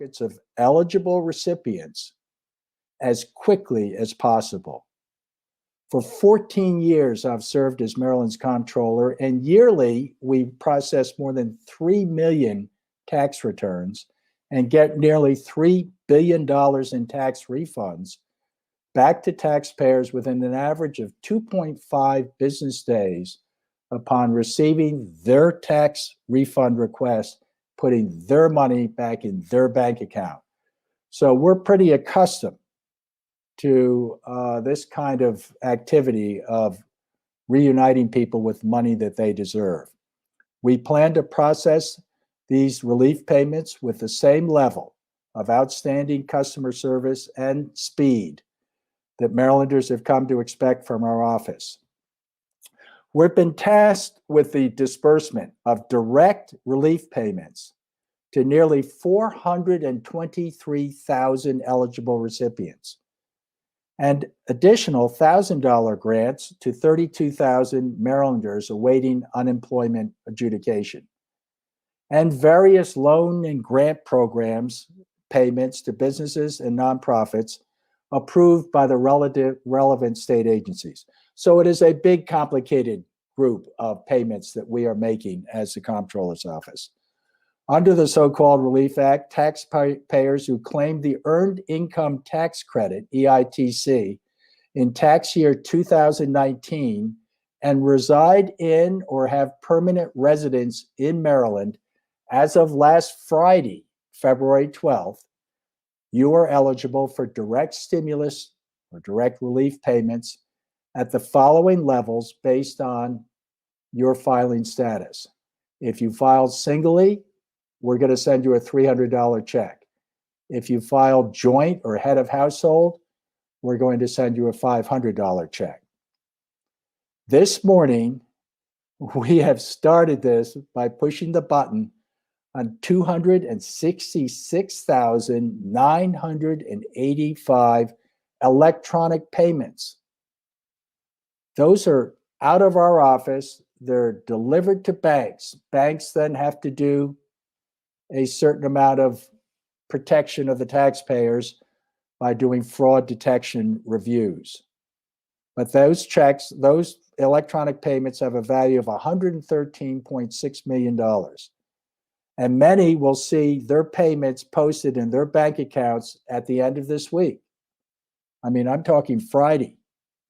of eligible recipients as quickly as possible. For 14 years, I've served as Maryland's comptroller, and yearly we process more than 3 million tax returns and get nearly $3 billion in tax refunds back to taxpayers within an average of 2.5 business days upon receiving their tax refund request, putting their money back in their bank account. So we're pretty accustomed to this kind of activity of reuniting people with money that they deserve. We plan to process these relief payments with the same level of outstanding customer service and speed that Marylanders have come to expect from our office. We've been tasked with the disbursement of direct relief payments to nearly 423,000 eligible recipients, and additional $1,000 grants to 32,000 Marylanders awaiting unemployment adjudication, and various loan and grant programs payments to businesses and nonprofits approved by the relevant state agencies. So it is a big, complicated group of payments that we are making as the Comptroller's Office. Under the so-called Relief Act, taxpayers who claim the Earned Income Tax Credit, EITC, in tax year 2019 and reside in or have permanent residence in Maryland as of last Friday, February 12th, you are eligible for direct stimulus or direct relief payments at the following levels based on your filing status. If you filed singly, we're going to send you a $300 check. If you filed joint or head of household, we're going to send you a $500 check. This morning, we have started this by pushing the button on 266,985 electronic payments. Those are out of our office. They're delivered to banks. Banks then have to do a certain amount of protection of the taxpayers by doing fraud detection reviews. But those checks, those electronic payments have a value of $113.6 million. And many will see their payments posted in their bank accounts at the end of this week. I mean, I'm talking Friday.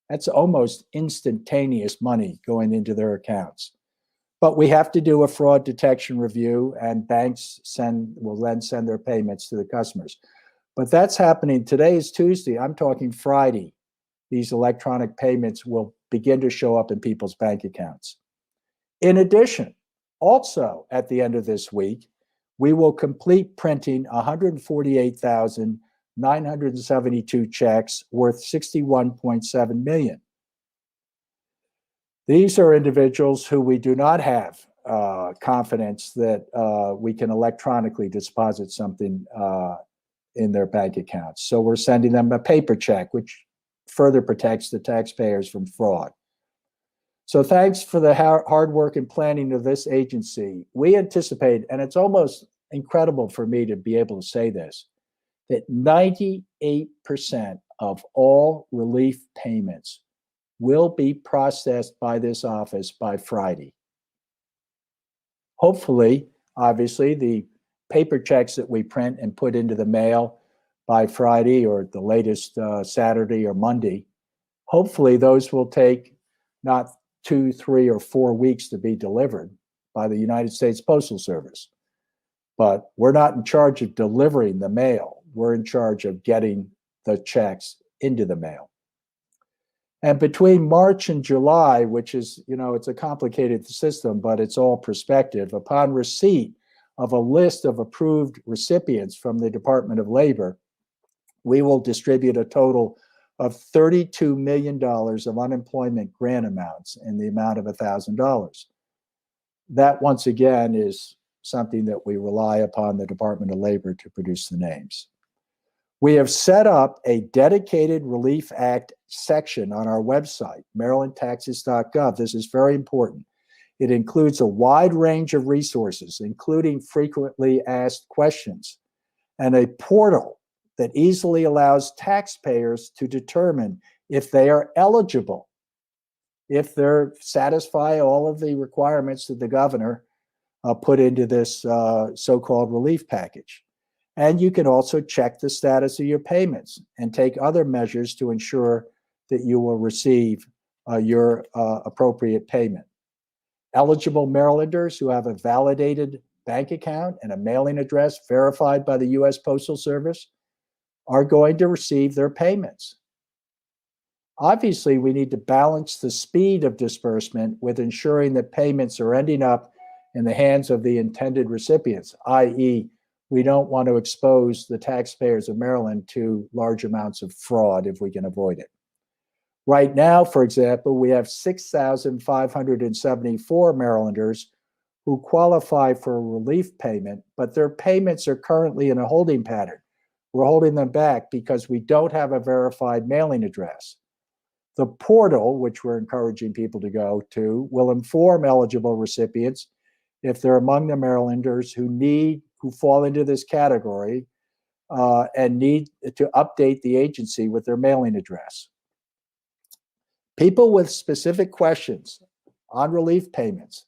That's almost instantaneous money going into their accounts. But we have to do a fraud detection review, and banks will then send their payments to the customers. But that's happening. Today is Tuesday. I'm talking Friday. These electronic payments will begin to show up in people's bank accounts. In addition, also at the end of this week, we will complete printing 148,972 checks worth $61.7 million. These are individuals who we do not have confidence that we can electronically deposit something in their bank accounts. So we're sending them a paper check, which further protects the taxpayers from fraud. So thanks for the hard work and planning of this agency. We anticipate, and it's almost incredible for me to be able to say this, that 98% of all relief payments will be processed by this office by Friday. Hopefully, obviously, the paper checks that we print and put into the mail by Friday or the latest Saturday or Monday, hopefully those will take not 2, 3, or 4 weeks to be delivered by the United States Postal Service. But we're not in charge of delivering the mail. We're in charge of getting the checks into the mail. And between March and July, which is, it's a complicated system, but it's all prospective, upon receipt of a list of approved recipients from the Department of Labor, we will distribute a total of $32 million of unemployment grant amounts in the amount of $1,000. That, once again, is something that we rely upon the Department of Labor to produce the names. We have set up a dedicated Relief Act section on our website, marylandtaxes.gov. This is very important. It includes a wide range of resources, including frequently asked questions, and a portal that easily allows taxpayers to determine if they are eligible, if they satisfy all of the requirements that the governor put into this so-called relief package. And you can also check the status of your payments and take other measures to ensure that you will receive your appropriate payment. Eligible Marylanders who have a validated bank account and a mailing address verified by the U.S. Postal Service are going to receive their payments. Obviously, we need to balance the speed of disbursement with ensuring that payments are ending up in the hands of the intended recipients, i.e., we don't want to expose the taxpayers of Maryland to large amounts of fraud if we can avoid it. Right now, for example, we have 6,574 Marylanders who qualify for a relief payment, but their payments are currently in a holding pattern. We're holding them back because we don't have a verified mailing address. The portal, which we're encouraging people to go to, will inform eligible recipients if they're among the Marylanders who fall into this category and need to update the agency with their mailing address. People with specific questions on relief payments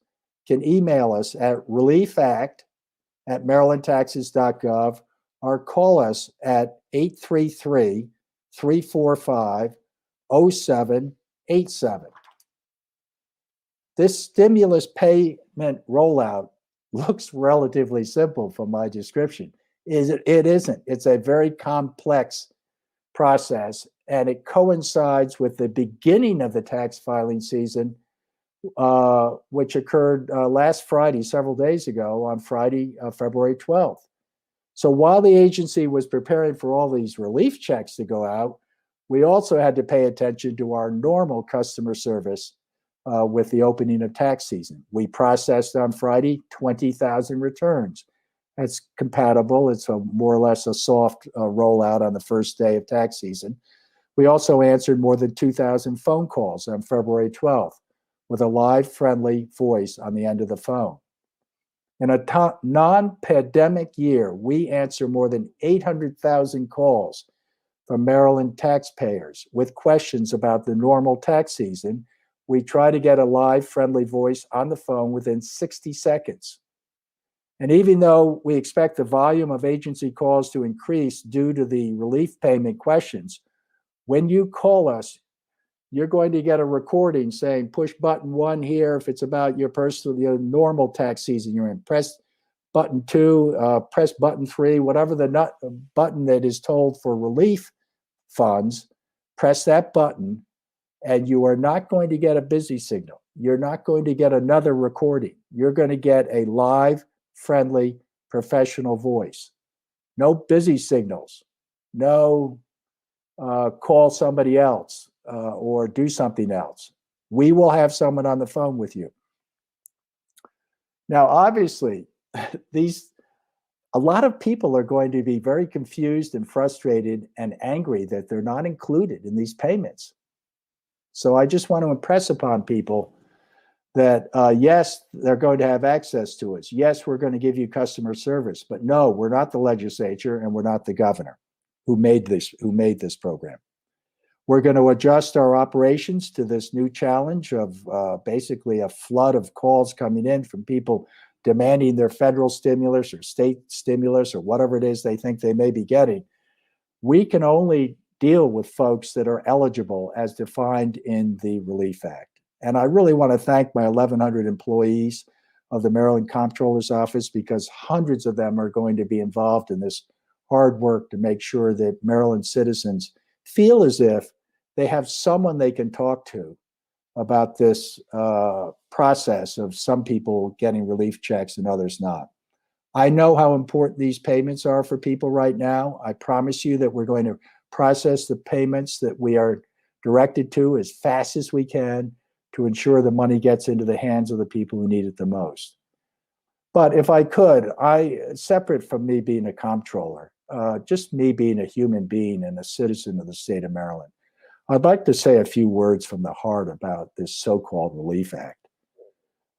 can email us at reliefact@marylandtaxes.gov or call us at 833-345-0787. This stimulus payment rollout looks relatively simple from my description. It isn't. It's a very complex process, and it coincides with the beginning of the tax filing season, which occurred last Friday, several days ago, on Friday, February 12th. So while the agency was preparing for all these relief checks to go out, we also had to pay attention to our normal customer service with the opening of tax season. We processed on Friday 20,000 returns. That's compatible. It's more or less a soft rollout on the first day of tax season. We also answered more than 2,000 phone calls on February 12th with a live, friendly voice on the end of the phone. In a non-pandemic year, we answer more than 800,000 calls from Maryland taxpayers with questions about the normal tax season. We try to get a live, friendly voice on the phone within 60 seconds. And even though we expect the volume of agency calls to increase due to the relief payment questions, when you call us, you're going to get a recording saying, push button 1 here if it's about your normal tax season you're in. Press button 2, press button 3, whatever the button that is told for relief funds, press that button, and you are not going to get a busy signal. You're not going to get another recording. You're going to get a live, friendly, professional voice. No busy signals. No call somebody else or do something else. We will have someone on the phone with you. Now, obviously, a lot of people are going to be very confused and frustrated and angry that they're not included in these payments. So I just want to impress upon people that yes, they're going to have access to us. Yes, we're going to give you customer service, but no, we're not the legislature and we're not the governor who made this program. We're going to adjust our operations to this new challenge of basically a flood of calls coming in from people demanding their federal stimulus or state stimulus or whatever it is they think they may be getting. We can only deal with folks that are eligible as defined in the Relief Act. And I really want to thank my 1,100 employees of the Maryland Comptroller's Office, because hundreds of them are going to be involved in this hard work to make sure that Maryland citizens feel as if they have someone they can talk to about this process of some people getting relief checks and others not. I know how important these payments are for people right now. I promise you that we're going to process the payments that we are directed to as fast as we can to ensure the money gets into the hands of the people who need it the most. But if I could, separate from me being a comptroller, just me being a human being and a citizen of the state of Maryland, I'd like to say a few words from the heart about this so-called Relief Act.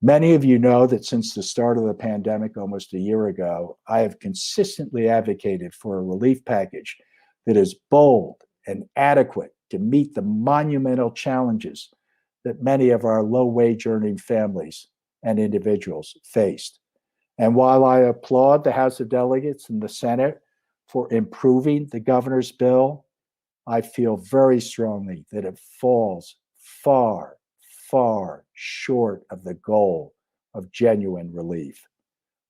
Many of you know that since the start of the pandemic almost a year ago, I have consistently advocated for a relief package that is bold and adequate to meet the monumental challenges that many of our low-wage earning families and individuals faced. And while I applaud the House of Delegates and the Senate for improving the governor's bill, I feel very strongly that it falls far, far short of the goal of genuine relief.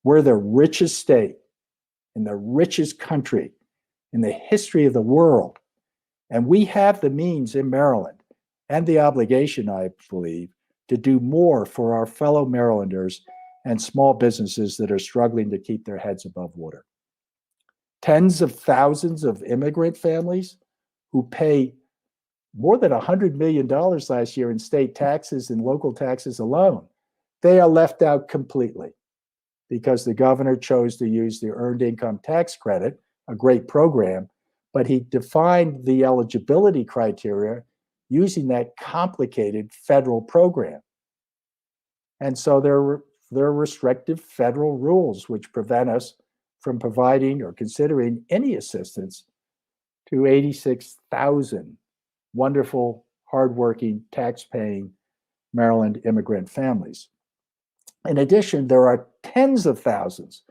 We're the richest state in the richest country in the history of the world, and we have the means in Maryland and the obligation, I believe, to do more for our fellow Marylanders and small businesses that are struggling to keep their heads above water. Tens of thousands of immigrant families who pay more than $100 million last year in state taxes and local taxes alone, they are left out completely because the governor chose to use the Earned Income Tax Credit, a great program, but he defined the eligibility criteria using that complicated federal program. And so there are restrictive federal rules which prevent us from providing or considering any assistance to 86,000 wonderful, hardworking, tax-paying Maryland immigrant families. In addition, there are tens of thousands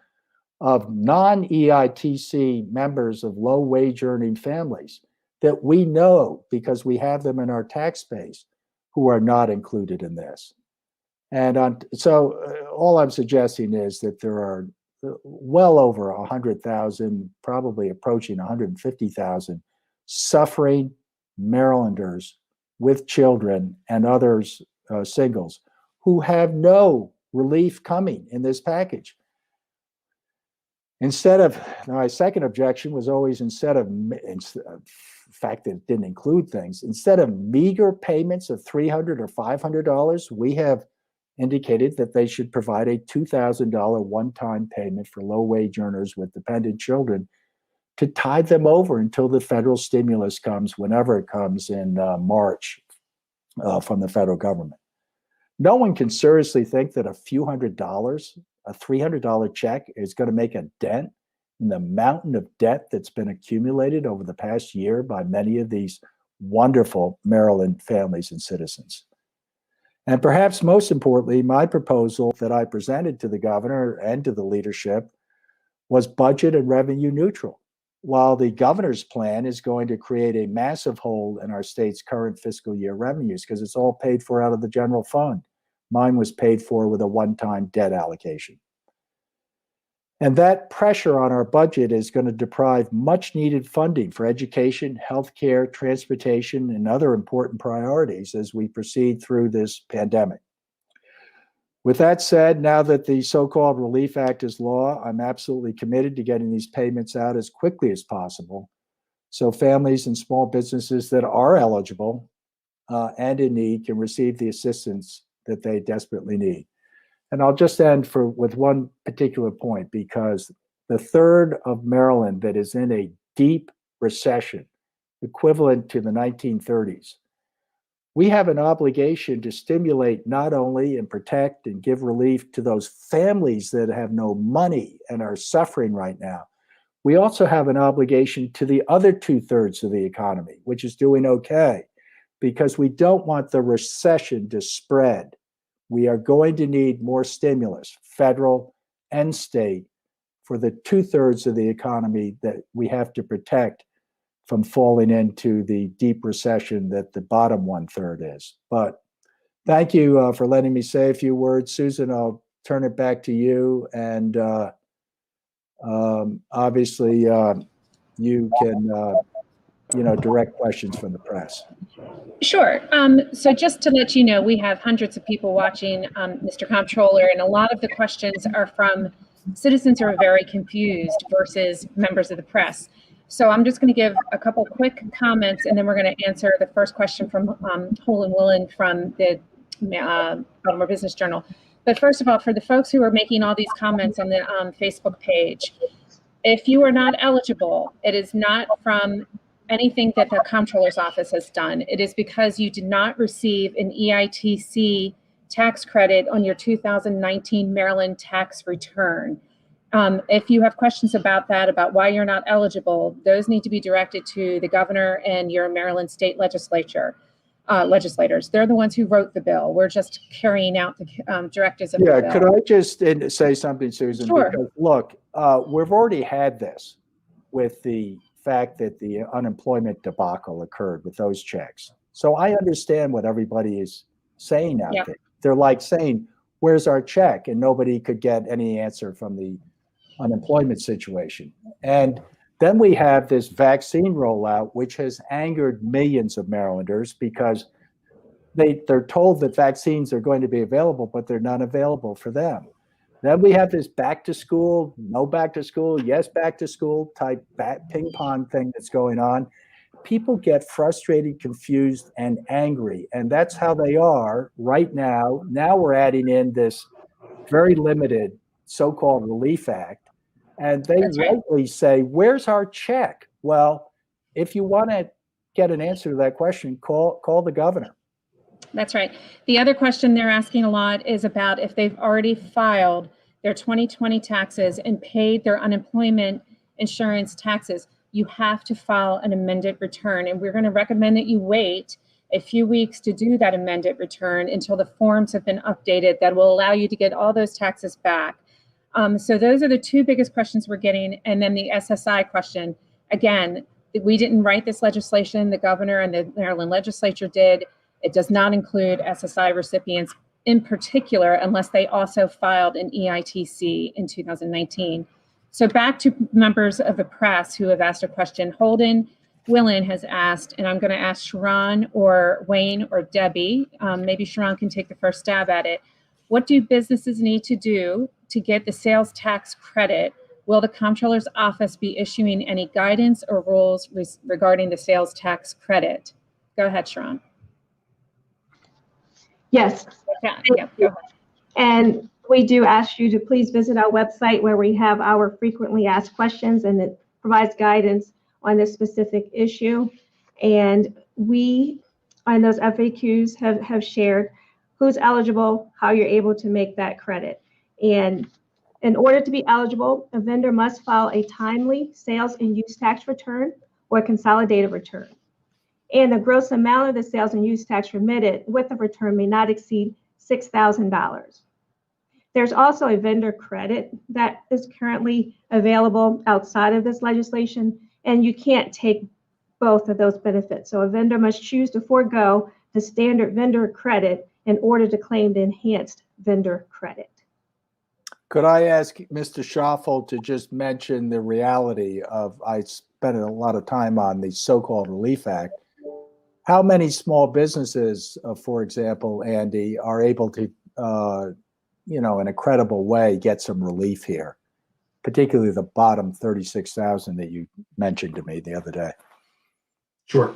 of non-EITC members of low-wage earning families that we know because we have them in our tax base who are not included in this. And so all I'm suggesting is that there are well over 100,000, probably approaching 150,000 suffering Marylanders with children and others, singles, who have no relief coming in this package. Instead of, my second objection was always instead of, the fact that it didn't include things, instead of meager payments of $300 or $500, we have indicated that they should provide a $2,000 one-time payment for low-wage earners with dependent children to tide them over until the federal stimulus comes, whenever it comes in March from the federal government. No one can seriously think that a few $100s, a $300 check is going to make a dent in the mountain of debt that's been accumulated over the past year by many of these wonderful Maryland families and citizens. And perhaps most importantly, my proposal that I presented to the governor and to the leadership was budget and revenue neutral, while the governor's plan is going to create a massive hole in our state's current fiscal year revenues because it's all paid for out of the general fund. Mine was paid for with a one-time debt allocation. And that pressure on our budget is going to deprive much needed funding for education, healthcare, transportation, and other important priorities as we proceed through this pandemic. With that said, now that the so-called Relief Act is law, I'm absolutely committed to getting these payments out as quickly as possible so families and small businesses that are eligible and in need can receive the assistance that they desperately need. And I'll just end with one particular point, because the third of Maryland that is in a deep recession, equivalent to the 1930s, we have an obligation to stimulate not only and protect and give relief to those families that have no money and are suffering right now. We also have an obligation to the other 2/3 of the economy, which is doing okay, because we don't want the recession to spread. We are going to need more stimulus, federal and state, for the 2/3 of the economy that we have to protect from falling into the deep recession that the bottom 1/3 is. But thank you for letting me say a few words. Susan, I'll turn it back to you. And obviously, you can direct questions from the press. Sure. So just to let you know, we have hundreds of people watching, Mr. Comptroller, and a lot of the questions are from citizens who are very confused versus members of the press. So I'm just going to give a couple quick comments, and then we're going to answer the first question from Holland Willen from the Baltimore Business Journal. But first of all, for the folks who are making all these comments on the Facebook page, if you are not eligible, it is not from anything that the Comptroller's office has done. It is because you did not receive an EITC tax credit on your 2019 Maryland tax return. If you have questions about that, about why you're not eligible, those need to be directed to the governor and your Maryland state legislators. They're the ones who wrote the bill. We're just carrying out the directives of the bill. Yeah, could I just say something, Susan? Sure. Because look, we've already had this with the fact that the unemployment debacle occurred with those checks. So I understand what everybody is saying out there. They're like saying, where's our check? And nobody could get any answer from the unemployment situation. And then we have this vaccine rollout, which has angered millions of Marylanders because they're told that vaccines are going to be available, but they're not available for them. Then we have this back to school, no back to school, yes back to school type ping pong thing that's going on. People get frustrated, confused, and angry. And that's how they are right now. Now we're adding in this very limited so-called Relief Act. And they rightly say, where's our check? Well, if you want to get an answer to that question, call the governor. That's right. The other question they're asking a lot is about if they've already filed their 2020 taxes and paid their unemployment insurance taxes, you have to file an amended return. And we're going to recommend that you wait a few weeks to do that amended return until the forms have been updated that will allow you to get all those taxes back. So those are the two biggest questions we're getting. And then the SSI question, again, we didn't write this legislation, the governor and the Maryland legislature did. It does not include SSI recipients in particular, unless they also filed an EITC in 2019. So back to members of the press who have asked a question. Holden Willen has asked, and I'm going to ask Sharon or Wayne or Debbie, maybe Sharon can take the first stab at it. What do businesses need to do to get the sales tax credit? Will the Comptroller's office be issuing any guidance or rules regarding the sales tax credit? Go ahead, Sharon. Yes. Yeah, go ahead. And we do ask you to please visit our website where we have our frequently asked questions, and it provides guidance on this specific issue. And we, on those FAQs, have shared who's eligible, how you're able to make that credit. And in order to be eligible, a vendor must file a timely sales and use tax return or a consolidated return. And the gross amount of the sales and use tax remitted with the return may not exceed $6,000. There's also a vendor credit that is currently available outside of this legislation, and you can't take both of those benefits. So a vendor must choose to forego the standard vendor credit in order to claim the enhanced vendor credit. Could I ask Mr. Schoffel to just mention the reality of, I spent a lot of time on the so-called Relief Act. How many small businesses, for example, Andy, are able to, in a credible way, get some relief here, particularly the bottom 36,000 that you mentioned to me the other day? Sure.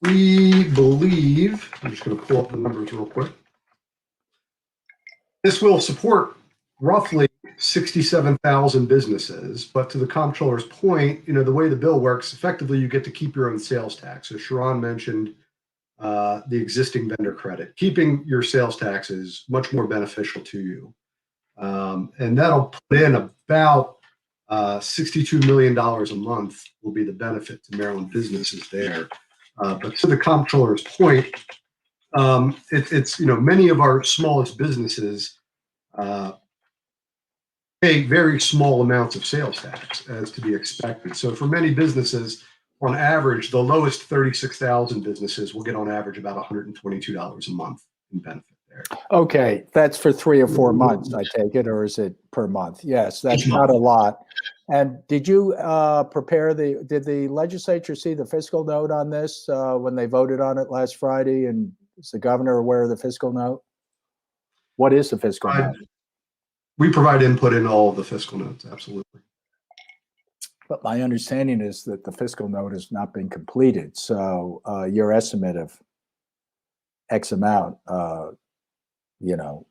We believe, I'm just going to pull up the numbers real quick. This will support roughly 67,000 businesses, but to the comptroller's point, the way the bill works, effectively you get to keep your own sales tax. So Sharon mentioned the existing vendor credit. Keeping your sales tax is much more beneficial to you. And that'll put in about $62 million a month will be the benefit to Maryland businesses there. But to the comptroller's point, it's many of our smallest businesses pay very small amounts of sales tax, as to be expected. So for many businesses, on average, the lowest 36,000 businesses will get on average about $122 a month in benefit there. Okay, that's for 3 or 4 months, I take it, or is it per month? Yes, that's not a lot. And did you did the legislature see the fiscal note on this when they voted on it last Friday? And is the governor aware of the fiscal note? What is the fiscal note? We provide input in all of the fiscal notes, absolutely. But my understanding is that the fiscal note has not been completed. So your estimate of X amount,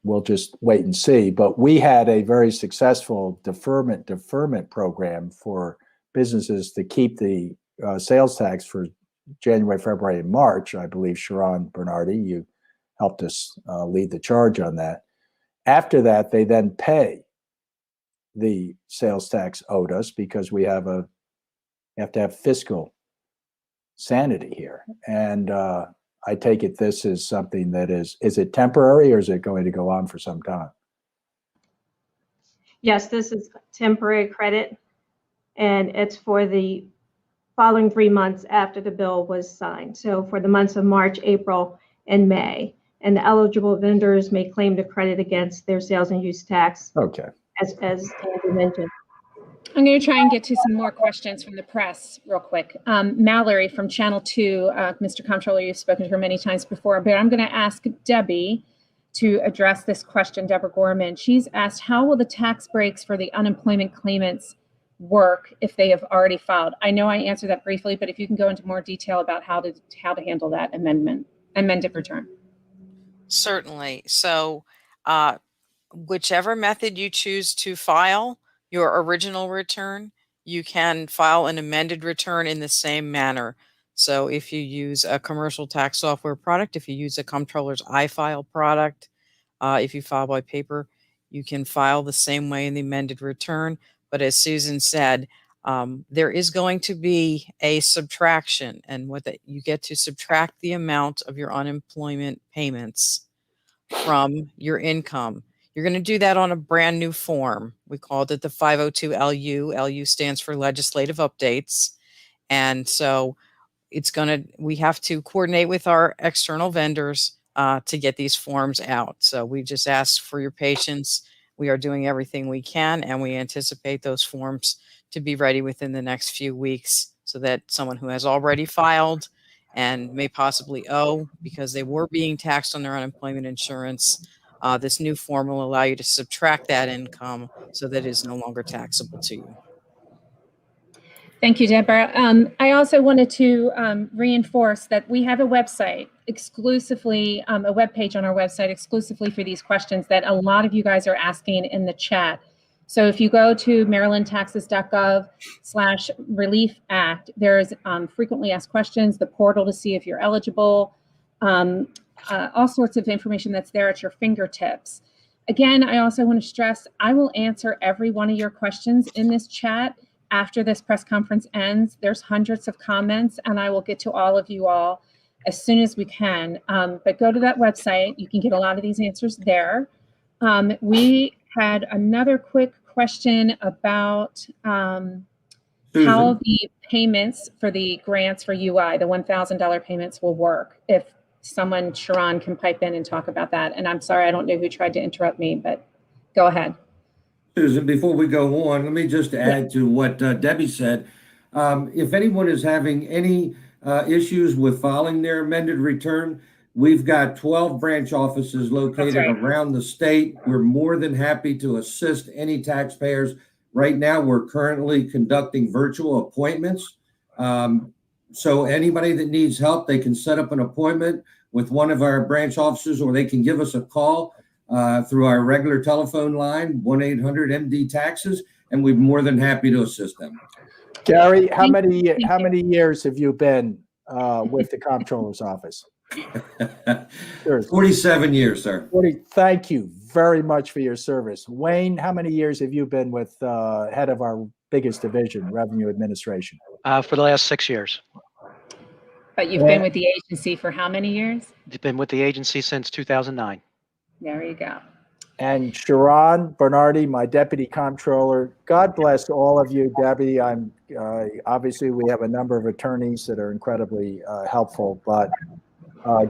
we'll just wait and see. But we had a very successful deferment program for businesses to keep the sales tax for January, February, and March. I believe Sharon Bernardi, you helped us lead the charge on that. After that, they then pay the sales tax owed us because we have to have fiscal sanity here. And I take it this is something that is it temporary or is it going to go on for some time? Yes, this is temporary credit, and it's for the following 3 months after the bill was signed. So for the months of March, April, and May. And the eligible vendors may claim the credit against their sales and use tax, Okay. as Andrew mentioned. I'm going to try and get to some more questions from the press real quick. Mallory from Channel 2, Mr. Comptroller, you've spoken to her many times before, but I'm going to ask Debbie to address this question, Deborah Gorman. She's asked, how will the tax breaks for the unemployment claimants work if they have already filed? I know I answered that briefly, but if you can go into more detail about how to handle that amended return. Certainly. So whichever method you choose to file your original return, you can file an amended return in the same manner. So if you use a commercial tax software product, if you use a Comptroller's iFile product, if you file by paper, you can file the same way in the amended return. But as Susan said, there is going to be a subtraction, and you get to subtract the amount of your unemployment payments from your income. You're going to do that on a brand new form. We called it the 502 LU. LU stands for legislative updates. And so we have to coordinate with our external vendors to get these forms out. So we just ask for your patience. We are doing everything we can, and we anticipate those forms to be ready within the next few weeks so that someone who has already filed and may possibly owe because they were being taxed on their unemployment insurance, this new form will allow you to subtract that income so that it is no longer taxable to you. Thank you, Deborah. I also wanted to reinforce that we have a website exclusively, a webpage on our website exclusively for these questions that a lot of you guys are asking in the chat. So if you go to marylandtaxes.gov/relief act, there's frequently asked questions, the portal to see if you're eligible, all sorts of information that's there at your fingertips. Again, I also want to stress, I will answer every one of your questions in this chat after this press conference ends. There's hundreds of comments, and I will get to all of you all as soon as we can. But go to that website. You can get a lot of these answers there. We had another quick question about how the payments for the grants for UI, the $1,000 payments, will work. If someone, Sharon, can pipe in and talk about that. And I'm sorry, I don't know who tried to interrupt me, but go ahead. Susan, before we go on, let me just add to what Debbie said. If anyone is having any issues with filing their amended return, we've got 12 branch offices located around the state. We're more than happy to assist any taxpayers. Right now, we're currently conducting virtual appointments. So anybody that needs help, they can set up an appointment with one of our branch officers, or they can give us a call through our regular telephone line, 1-800-MD-TAXES, and we're more than happy to assist them. Gary, how many years have you been with the Comptroller's office? 47 years, sir. Thank you very much for your service. Wayne, how many years have you been with head of our biggest division, Revenue Administration? For the last 6 years. But you've been with the agency for how many years? I've been with the agency since 2009. There you go. And Sharon Bernardi, my deputy comptroller. God bless all of you, Debbie. Obviously we have a number of attorneys that are incredibly helpful, but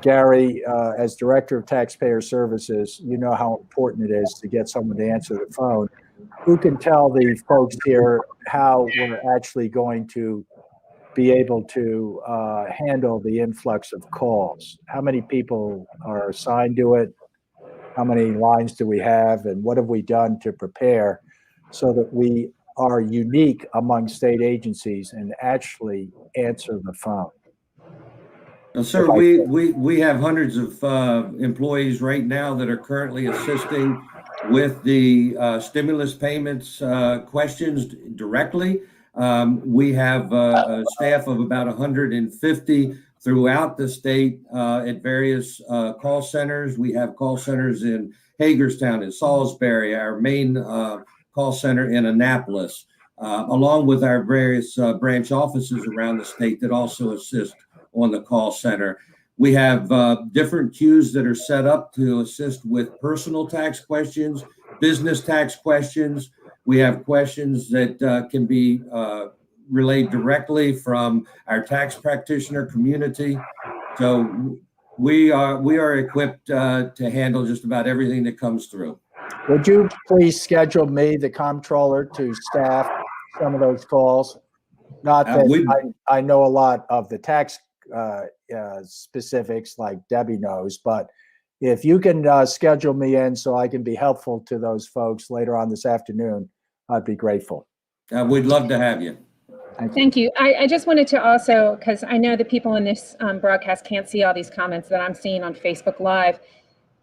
Gary, as Director of Taxpayer Services, you know how important it is to get someone to answer the phone who can tell the folks here how we're actually going to be able to handle the influx of calls. How many people are assigned to it? How many lines do we have, and what have we done to prepare so that we are unique among state agencies and actually answer the phone? Well, sir, we have hundreds of employees right now that are currently assisting with the stimulus payments questions directly. We have a staff of about 150 throughout the state at various call centers. We have call centers in Hagerstown and Salisbury, our main call center in Annapolis, along with our various branch offices around the state that also assist on the call center. We have different queues that are set up to assist with personal tax questions, business tax questions. We have questions that can be relayed directly from our tax practitioner community. So we are equipped to handle just about everything that comes through. Would you please schedule me, the comptroller, to staff some of those calls? Not that I know a lot of the tax specifics like Debbie knows, but if you can schedule me in so I can be helpful to those folks later on this afternoon, I'd be grateful. We'd love to have you. Thank you. I just wanted to also, because I know that people in this broadcast can't see all these comments that I'm seeing on Facebook Live.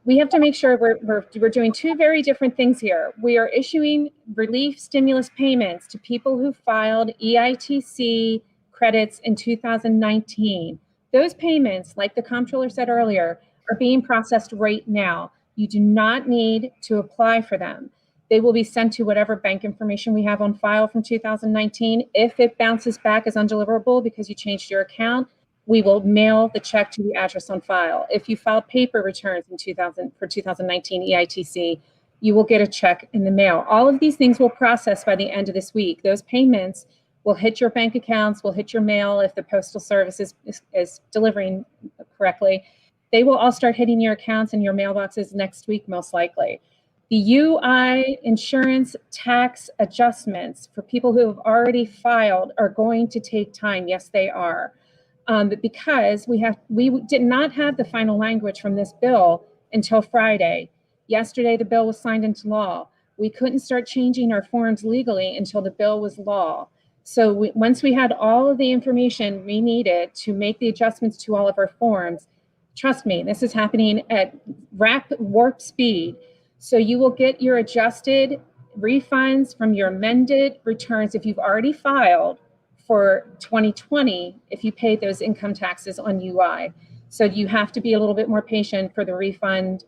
We have to make sure we're doing two very different things here. We are issuing relief stimulus payments to people who filed EITC credits in 2019. Those payments, like the comptroller said earlier, are being processed right now. You do not need to apply for them. They will be sent to whatever bank information we have on file from 2019. If it bounces back as undeliverable because you changed your account, we will mail the check to the address on file. If you filed paper returns in 2019 EITC, you will get a check in the mail. All of these things will process by the end of this week. Those payments will hit your bank accounts, will hit your mail if the Postal Service is delivering correctly. They will all start hitting your accounts and your mailboxes next week, most likely. The UI insurance tax adjustments for people who have already filed are going to take time. Yes, they are. Because we did not have the final language from this bill until Friday. Yesterday, the bill was signed into law. We couldn't start changing our forms legally until the bill was law. So once we had all of the information we needed to make the adjustments to all of our forms, trust me, this is happening at warp speed. So you will get your adjusted refunds from your amended returns if you've already filed for 2020 if you paid those income taxes on UI. So you have to be a little bit more patient for the refund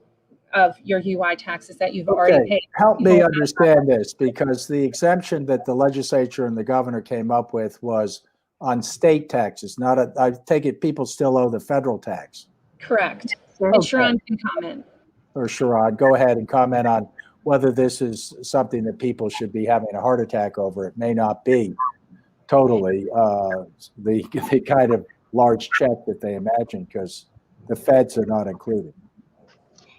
of your UI taxes that you've already paid. Help me understand this, because the exemption that the legislature and the governor came up with was on state taxes, not I take it people still owe the federal tax. Correct. And Sharon can comment. Or Sharon, go ahead and comment on whether this is something that people should be having a heart attack over. It may not be totally the kind of large check that they imagine, because the feds are not included.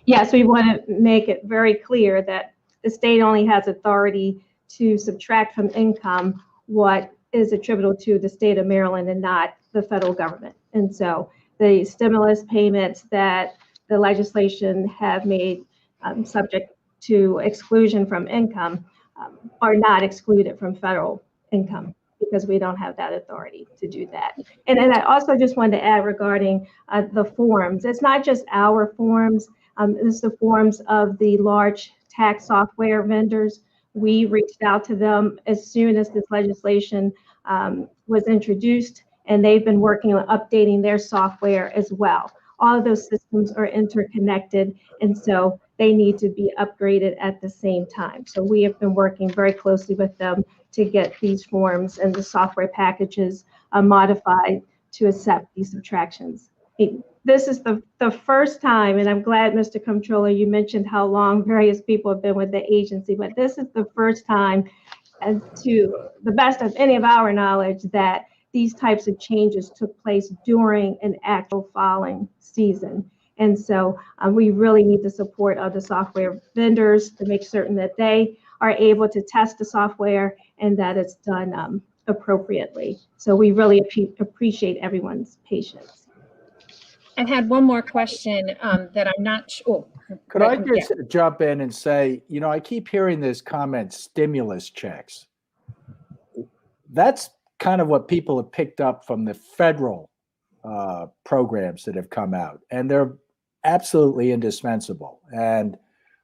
Yes, we want to make it very clear that the state only has authority to subtract from income what is attributable to the state of Maryland and not the federal government. And so the stimulus payments that the legislation have made subject to exclusion from income are not excluded from federal income, because we don't have that authority to do that. And I also just wanted to add regarding the forms. It's not just our forms. It's the forms of the large tax software vendors. We reached out to them as soon as this legislation was introduced, and they've been working on updating their software as well. All of those systems are interconnected, and so they need to be upgraded at the same time. So we have been working very closely with them to get these forms and the software packages modified to accept these subtractions. This is the first time, and I'm glad, Mr. Comptroller, you mentioned how long various people have been with the agency, but this is the first time, and to the best of any of our knowledge, that these types of changes took place during an actual filing season. And so we really need the support of the software vendors to make certain that they are able to test the software and that it's done appropriately. So we really appreciate everyone's patience. I had one more question that I'm not sure. Could I just jump in and say, you know, I keep hearing this comment, stimulus checks. That's kind of what people have picked up from the federal programs that have come out, and they're absolutely indispensable. And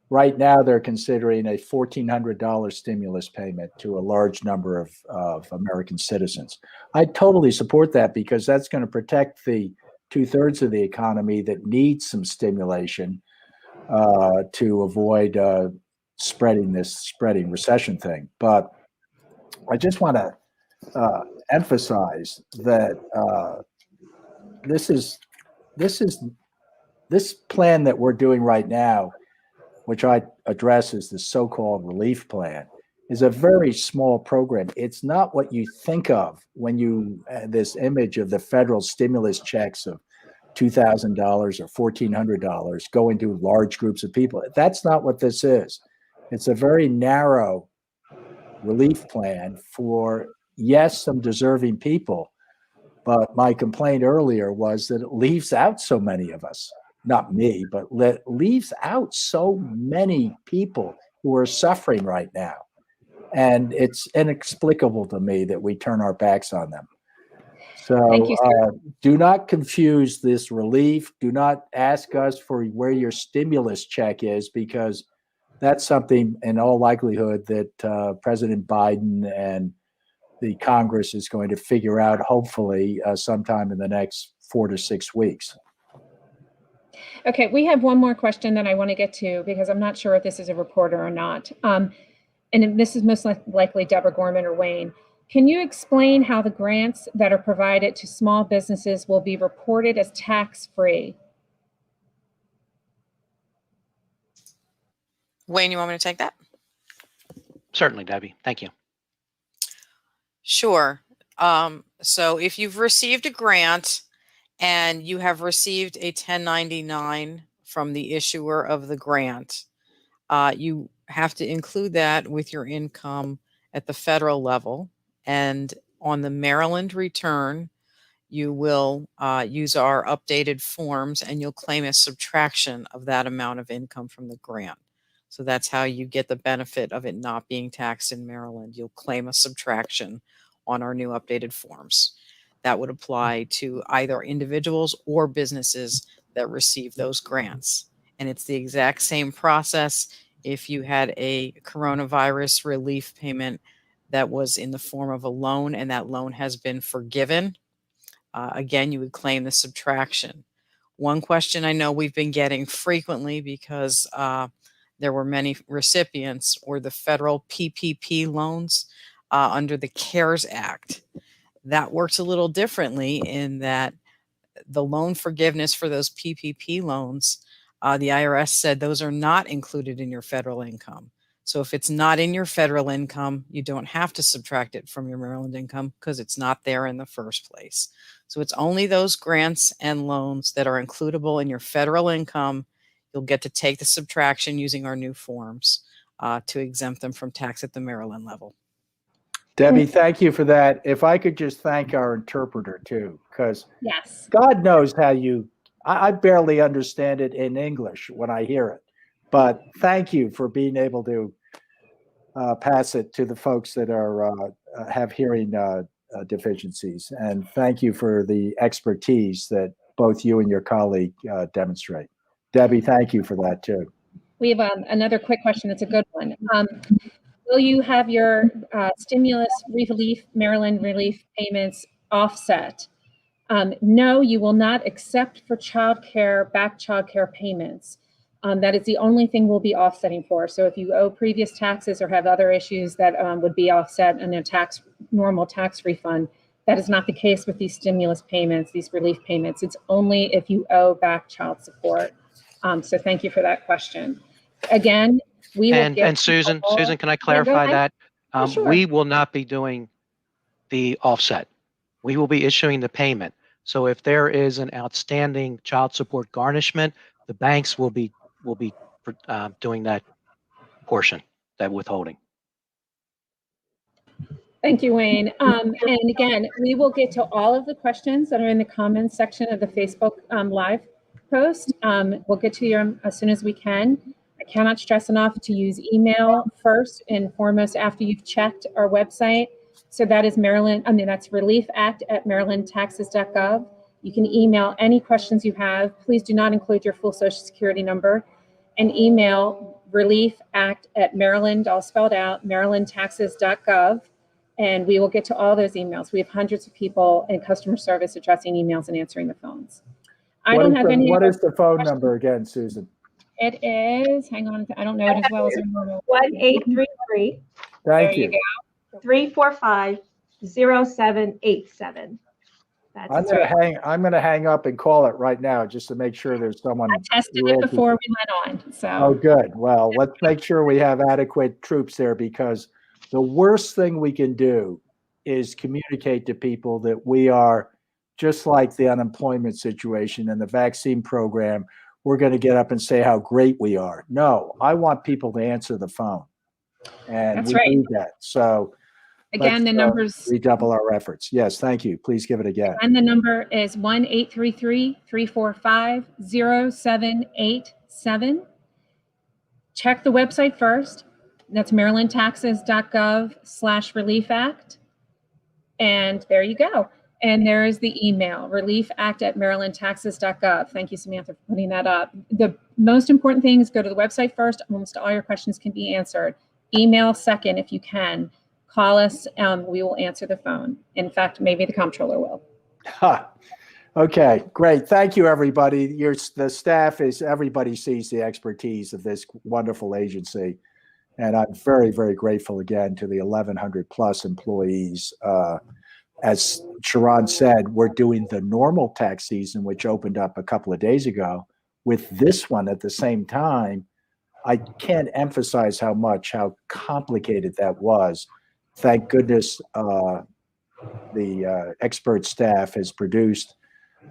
right now they're considering a $1,400 stimulus payment to a large number of American citizens. I totally support that, because that's going to protect the 2/3 of the economy that needs some stimulation to avoid spreading recession thing. But I just want to emphasize that this plan that we're doing right now, which I address as the so-called relief plan, is a very small program. It's not what you think of when you this image of the federal stimulus checks of $2,000 or $1,400 going to large groups of people. That's not what this is. It's a very narrow relief plan for, yes, some deserving people. But my complaint earlier was that it leaves out so many of us, not me, but leaves out so many people who are suffering right now. And it's inexplicable to me that we turn our backs on them. So Thank you, sir. Do not confuse this relief. Do not ask us for where your stimulus check is, because that's something in all likelihood that President Biden and the Congress is going to figure out, hopefully, sometime in the next 4 to 6 weeks. Okay, we have one more question that I want to get to because I'm not sure if this is a reporter or not. And this is most likely Deborah Gorman or Wayne. Can you explain how the grants that are provided to small businesses will be reported as tax-free? Wayne, you want me to take that? Certainly, Debbie. Thank you. Sure. So if you've received a grant and you have received a 1099 from the issuer of the grant, you have to include that with your income at the federal level. And on the Maryland return, you will use our updated forms and you'll claim a subtraction of that amount of income from the grant. So that's how you get the benefit of it not being taxed in Maryland. You'll claim a subtraction on our new updated forms. That would apply to either individuals or businesses that receive those grants. And it's the exact same process if you had a coronavirus relief payment that was in the form of a loan and that loan has been forgiven. Again, you would claim the subtraction. One question I know we've been getting frequently because there were many recipients were the federal PPP loans under the CARES Act. That works a little differently in that the loan forgiveness for those PPP loans, the IRS said those are not included in your federal income. So if it's not in your federal income, you don't have to subtract it from your Maryland income because it's not there in the first place. So it's only those grants and loans that are includable in your federal income. You'll get to take the subtraction using our new forms to exempt them from tax at the Maryland level. Debbie, thank you for that. If I could just thank our interpreter too, because Yes. God knows how I barely understand it in English when I hear it. But thank you for being able to pass it to the folks that have hearing deficiencies. And thank you for the expertise that both you and your colleague demonstrate. Debbie, thank you for that too. We have another quick question. It's a good one. Will you have your stimulus relief, Maryland relief payments offset? No, you will not accept for back child care payments. That is the only thing we'll be offsetting for. So if you owe previous taxes or have other issues that would be offset in a normal tax refund, that is not the case with these stimulus payments, these relief payments. It's only if you owe back child support. So thank you for that question. Again, we will And Susan, can I clarify that? Sure. We will not be doing the offset. We will be issuing the payment. So if there is an outstanding child support garnishment, the banks will be doing that portion, that withholding. Thank you, Wayne. And again, we will get to all of the questions that are in the comments section of the Facebook Live post. We'll get to you as soon as we can. I cannot stress enough to use email first and foremost after you've checked our website. So that is that's reliefact@marylandtaxes.gov. You can email any questions you have. Please do not include your full Social Security number, and email reliefact@Maryland, all spelled out, marylandtaxes.gov. And we will get to all those emails. We have hundreds of people in customer service addressing emails and answering the phones. I don't have any. What other is the phone questions. number again, Susan? It is, hang on, I don't know it as well as I normally. 1-833 There Thank you you. go. 345-0787. I'm That's gonna hang up and call it right now just to make sure there's someone. I tested who it answers. before we went on, Oh, so. good. Well, let's make sure we have adequate troops there, because the worst thing we can do is communicate to people that we are just like the unemployment situation and the vaccine program. We're going to get up and say how great we are. No, I want people to answer the phone, and That's we right. need that. So Again, the numbers, redouble our efforts. Yes, thank you. Please give it again. and the number is 1-833-345-0787. Check the website first. That's marylandtaxes.gov/relief act. And there you go. And there is the email, reliefact@marylandtaxes.gov. Thank you, Samantha, for putting that up. The most important thing is go to the website first. Almost all your questions can be answered. Email second if you can. Call us. We will answer the phone. In fact, maybe the comptroller will. Okay, great. Thank you, everybody. The staff everybody sees the expertise of this wonderful agency. And I'm very, very grateful again to the 1,100 plus employees. As Sharon said, we're doing the normal tax season, which opened up a couple of days ago, with this one at the same time. I can't emphasize how complicated that was. Thank goodness the expert staff has produced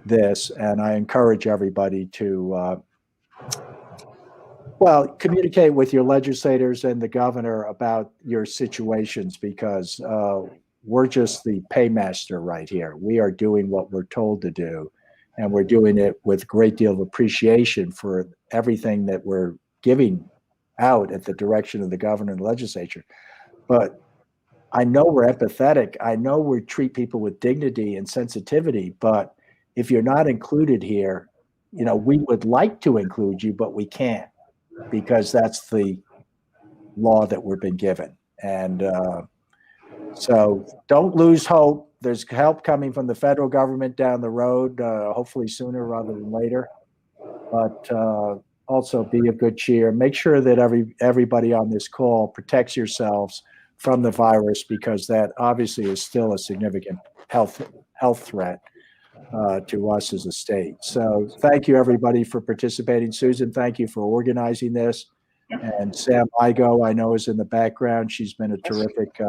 this, and I encourage everybody to communicate with your legislators and the governor about your situations, because we're just the paymaster right here. We are doing what we're told to do, and we're doing it with a great deal of appreciation for everything that we're giving out at the direction of the governor and legislature. But I know we're empathetic. I know we treat people with dignity and sensitivity, but if you're not included here, we would like to include you, but we can't, because that's the law that we've been given. And so don't lose hope. There's help coming from the federal government down the road, hopefully sooner rather than later. But also be of good cheer. Make sure that everybody on this call protects yourselves from the virus, because that obviously is still a significant health threat to us as a state. So thank you, everybody, for participating. Susan, thank you for organizing this. And Sam Igo, I know, is in the background. She's been a terrific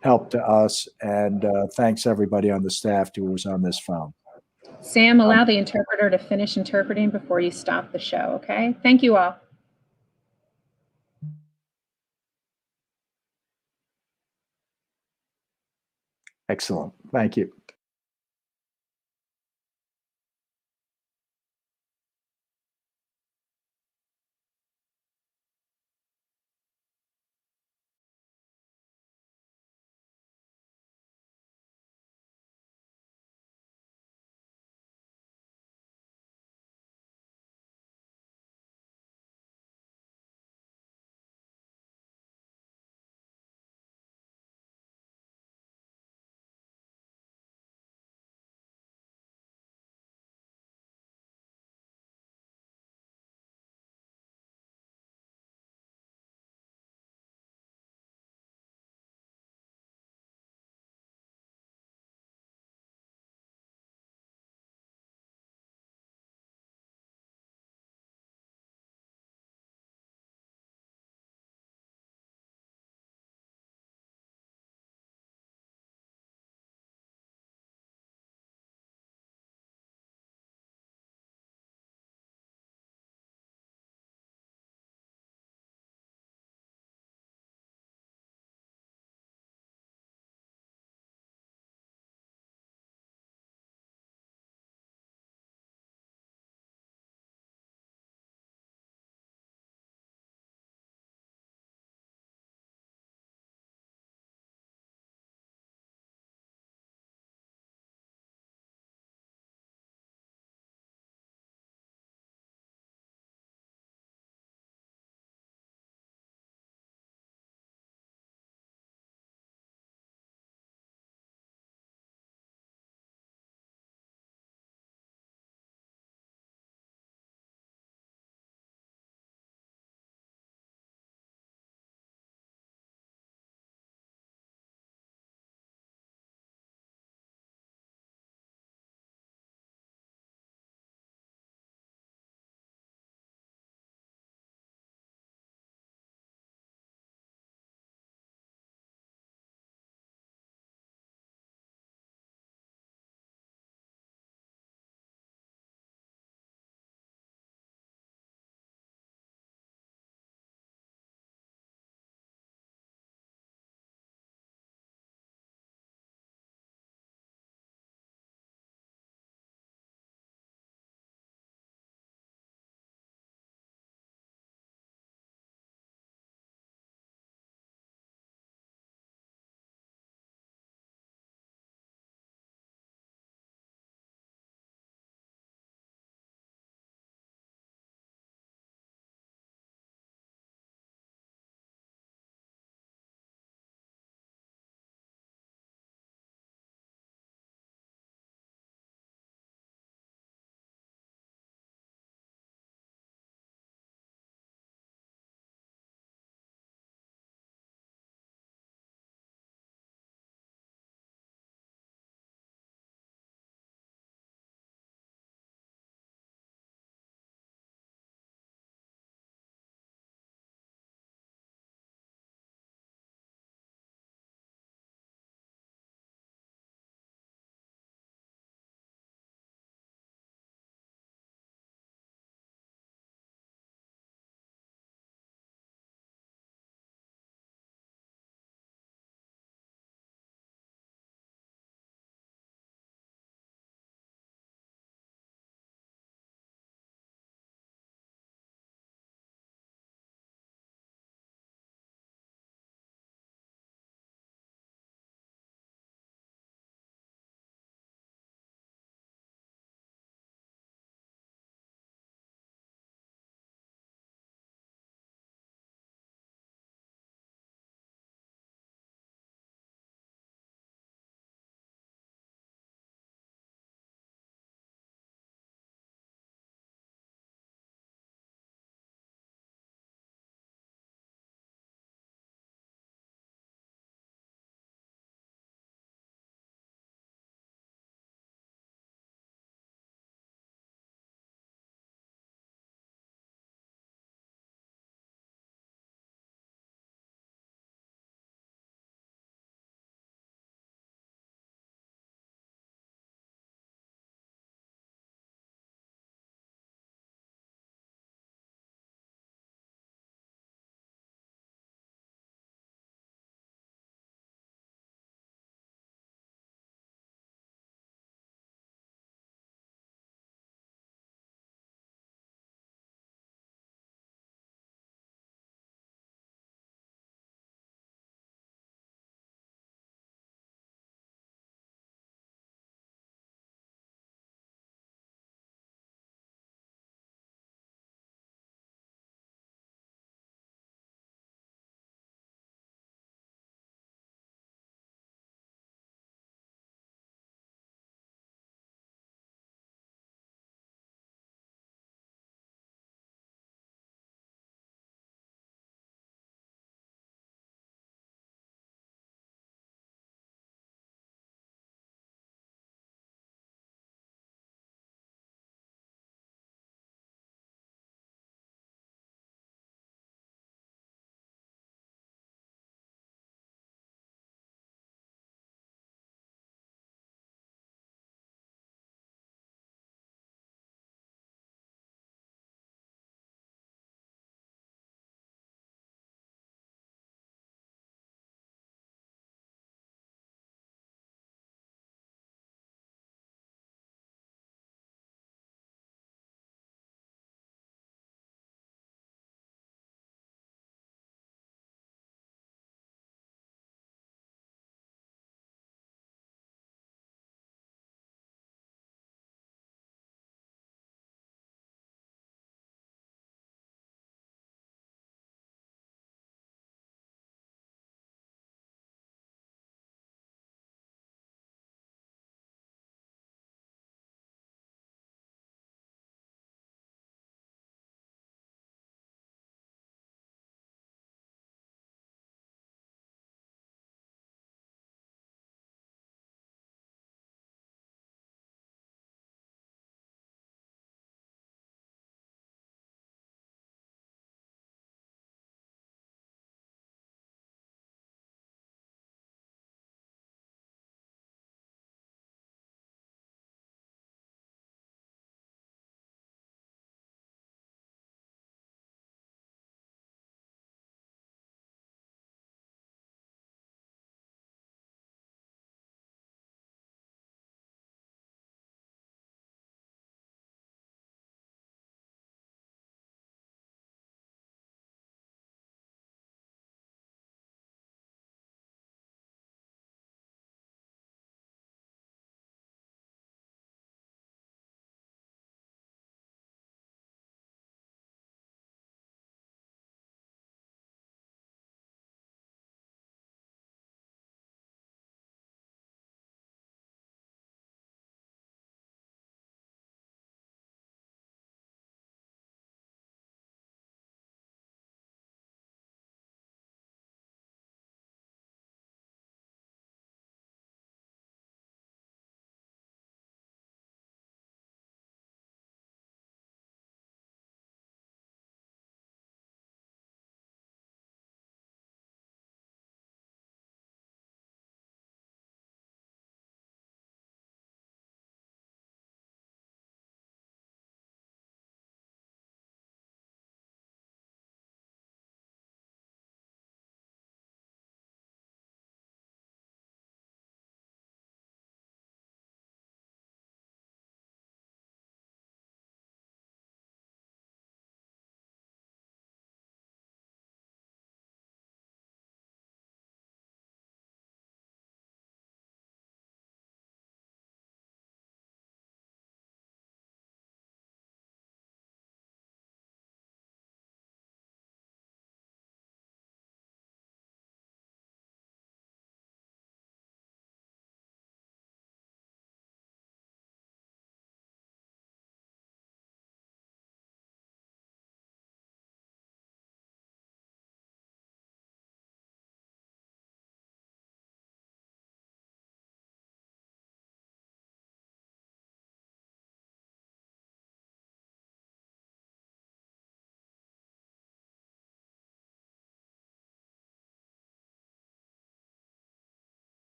help to us. And thanks, everybody on the staff who was on this phone. Sam, allow the interpreter to finish interpreting before you stop the show, okay? Thank you all. Excellent. Thank you.